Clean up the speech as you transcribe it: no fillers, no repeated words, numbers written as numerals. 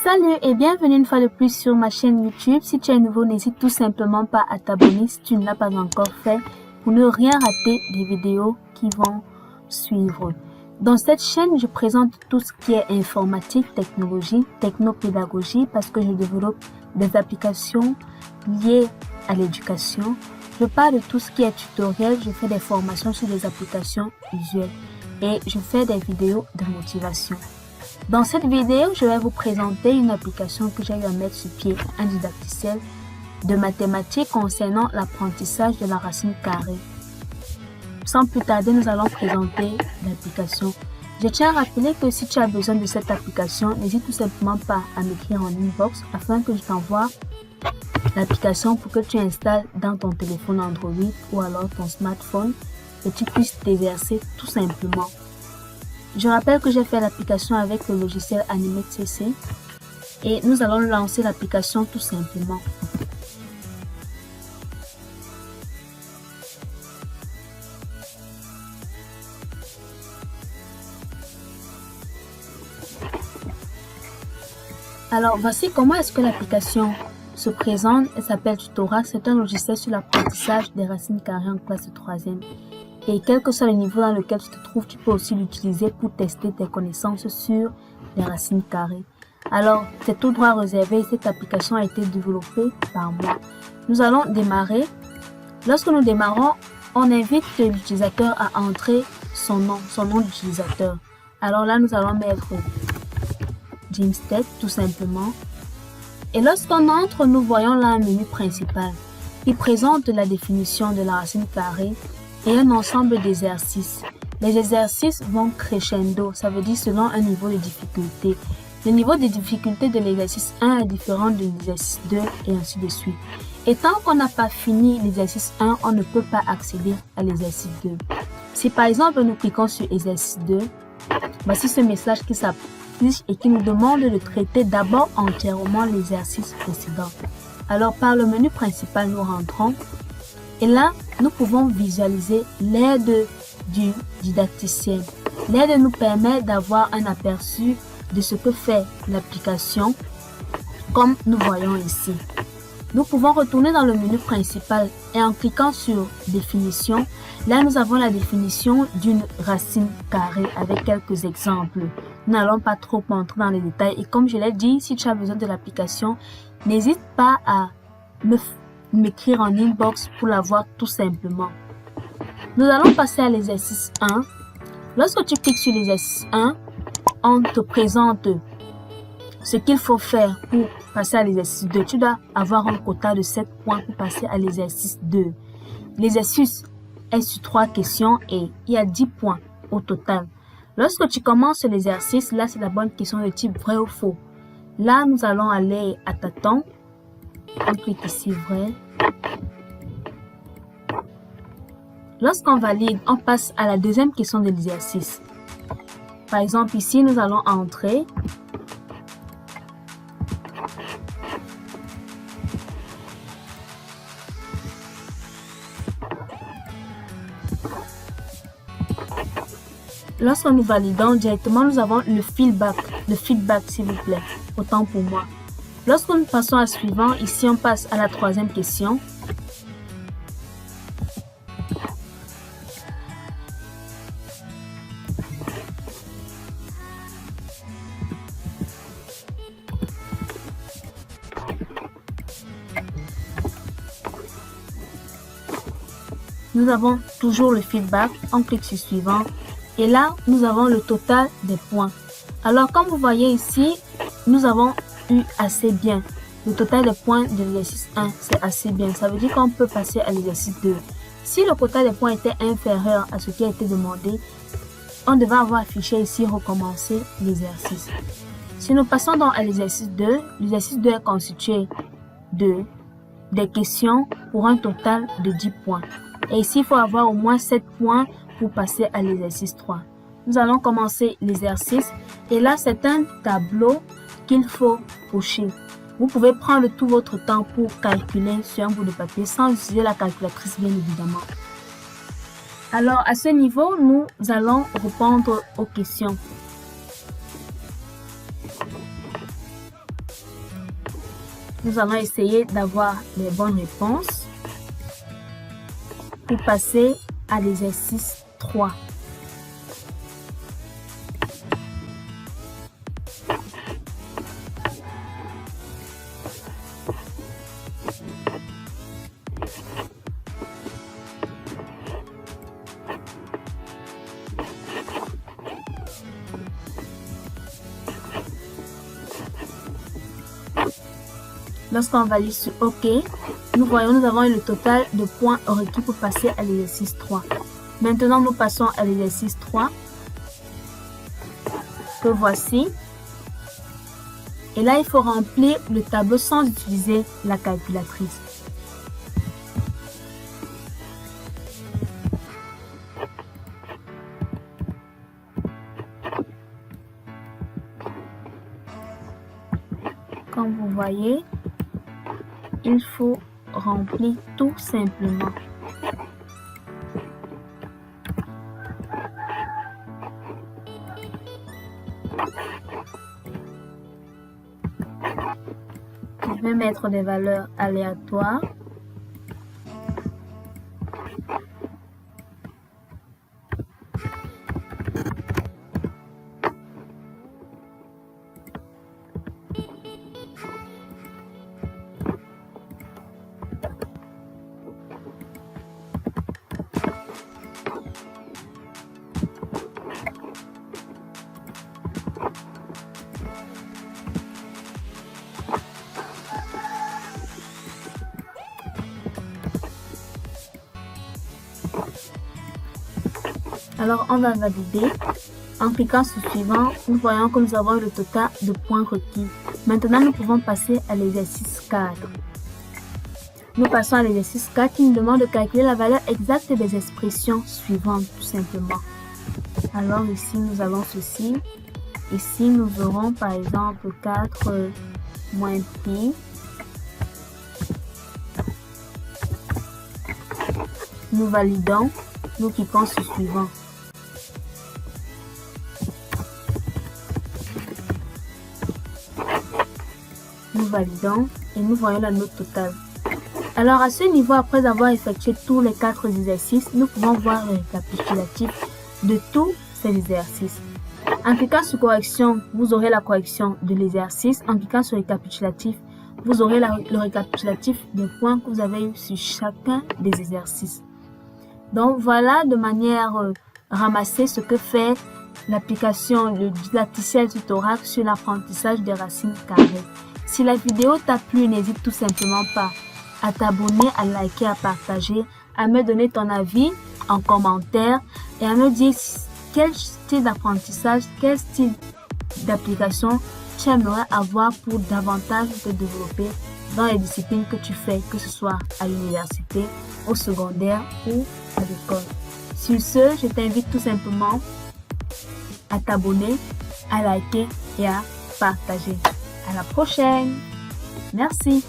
Salut et bienvenue une fois de plus sur ma chaîne YouTube. Si tu es nouveau, n'hésite tout simplement pas à t'abonner si tu ne l'as pas encore fait pour ne rien rater des vidéos qui vont suivre. Dans cette chaîne, je présente tout ce qui est informatique, technologie, technopédagogie parce que je développe des applications liées à l'éducation. Je parle de tout ce qui est tutoriel, je fais des formations sur des applications visuelles et je fais des vidéos de motivation. Dans cette vidéo, je vais vous présenter une application que j'ai eu à mettre sur pied, un didacticiel de mathématiques concernant l'apprentissage de la racine carrée. Sans plus tarder, nous allons présenter l'application. Je tiens à rappeler que si tu as besoin de cette application, n'hésite tout simplement pas à m'écrire en inbox afin que je t'envoie l'application pour que tu installes dans ton téléphone Android ou alors ton smartphone et tu puisses t'exercer tout simplement. Je rappelle que j'ai fait l'application avec le logiciel Animate CC et nous allons lancer l'application tout simplement. Alors voici comment est-ce que l'application se présente. Elle s'appelle Tutorat. C'est un logiciel sur l'apprentissage des racines carrées en classe de 3e. Et quel que soit le niveau dans lequel tu te trouves, tu peux aussi l'utiliser pour tester tes connaissances sur les racines carrées. Alors, c'est tout droit réservé. Cette application a été développée par moi. Nous allons démarrer. Lorsque nous démarrons, on invite l'utilisateur à entrer son nom d'utilisateur. Alors là, nous allons mettre Jimstead tout simplement. Et lorsqu'on entre, nous voyons là un menu principal qui présente la définition de la racine carrée et un ensemble d'exercices. Les exercices vont crescendo, ça veut dire selon un niveau de difficulté. Le niveau de difficulté de l'exercice 1 est différent de l'exercice 2 et ainsi de suite. Et tant qu'on n'a pas fini l'exercice 1, on ne peut pas accéder à l'exercice 2. Si par exemple nous cliquons sur exercice 2, voici ce message qui s'affiche et qui nous demande de traiter d'abord entièrement l'exercice précédent. Alors par le menu principal, nous rentrons. Et là, nous pouvons visualiser l'aide du didacticien. L'aide nous permet d'avoir un aperçu de ce que fait l'application, comme nous voyons ici. Nous pouvons retourner dans le menu principal et en cliquant sur définition, là nous avons la définition d'une racine carrée avec quelques exemples. Nous n'allons pas trop entrer dans les détails et comme je l'ai dit, si tu as besoin de l'application, n'hésite pas à m'écrire en inbox pour la voir tout simplement. Nous allons passer à l'exercice 1. Lorsque tu cliques sur l'exercice 1, on te présente ce qu'il faut faire pour passer à l'exercice 2. Tu dois avoir un quota de 7 points pour passer à l'exercice 2. L'exercice est sur 3 questions et il y a 10 points au total. Lorsque tu commences l'exercice, là c'est la bonne question de type vrai ou faux. Là nous allons aller à tâtons. On clique ici vrai. Lorsqu'on valide, on passe à la deuxième question de l'exercice. Par exemple, ici, nous allons entrer. Lorsque nous validons directement, nous avons le feedback. Le feedback, s'il vous plaît. Autant pour moi. Lorsque nous passons à suivant, ici on passe à la troisième question. Nous avons toujours le feedback, on clique sur suivant et là nous avons le total des points. Alors comme vous voyez ici, nous avons eu assez bien. Le total des points de l'exercice 1, c'est assez bien. Ça veut dire qu'on peut passer à l'exercice 2. Si le quota des points était inférieur à ce qui a été demandé, on devait avoir affiché ici recommencer l'exercice. Si nous passons donc à l'exercice 2 est constitué de des questions pour un total de 10 points. Et ici, il faut avoir au moins 7 points pour passer à l'exercice 3. Nous allons commencer l'exercice et là, c'est un tableau qu'il faut cocher. Vous pouvez prendre tout votre temps pour calculer sur un bout de papier sans utiliser la calculatrice, bien évidemment. Alors, à ce niveau, nous allons répondre aux questions. nous allons essayer d'avoir les bonnes réponses pour passer à l'exercice 3. Lorsqu'on valide sur OK, nous avons le total de points requis pour passer à l'exercice 3. Maintenant, nous passons à l'exercice 3, que voici. Et là, il faut remplir le tableau sans utiliser la calculatrice. Comme vous voyez, il faut remplir tout simplement. Je vais mettre des valeurs aléatoires. Alors, on va valider. En cliquant sur suivant, nous voyons que nous avons le total de points requis. Maintenant, nous pouvons passer à l'exercice 4. Nous passons à l'exercice 4 qui nous demande de calculer la valeur exacte des expressions suivantes, tout simplement. Alors, ici, nous avons ceci. Ici, nous aurons par exemple 4 moins pi. Nous validons. Nous cliquons sur suivant. Nous validons et nous voyons la note totale. Alors à ce niveau, après avoir effectué tous les 4 exercices, nous pouvons voir le récapitulatif de tous ces exercices. En cliquant sur correction, vous aurez la correction de l'exercice. En cliquant sur récapitulatif, vous aurez le récapitulatif des points que vous avez eu sur chacun des exercices. Donc voilà de manière ramassée ce que fait l'application de Didacticiel Tutorat sur l'apprentissage des racines carrées. Si la vidéo t'a plu, n'hésite tout simplement pas à t'abonner, à liker, à partager, à me donner ton avis en commentaire et à me dire quel style d'apprentissage, quel style d'application tu aimerais avoir pour davantage te développer dans les disciplines que tu fais, que ce soit à l'université, au secondaire ou à l'école. Sur ce, je t'invite tout simplement à t'abonner, à liker et à partager. À la prochaine. Merci.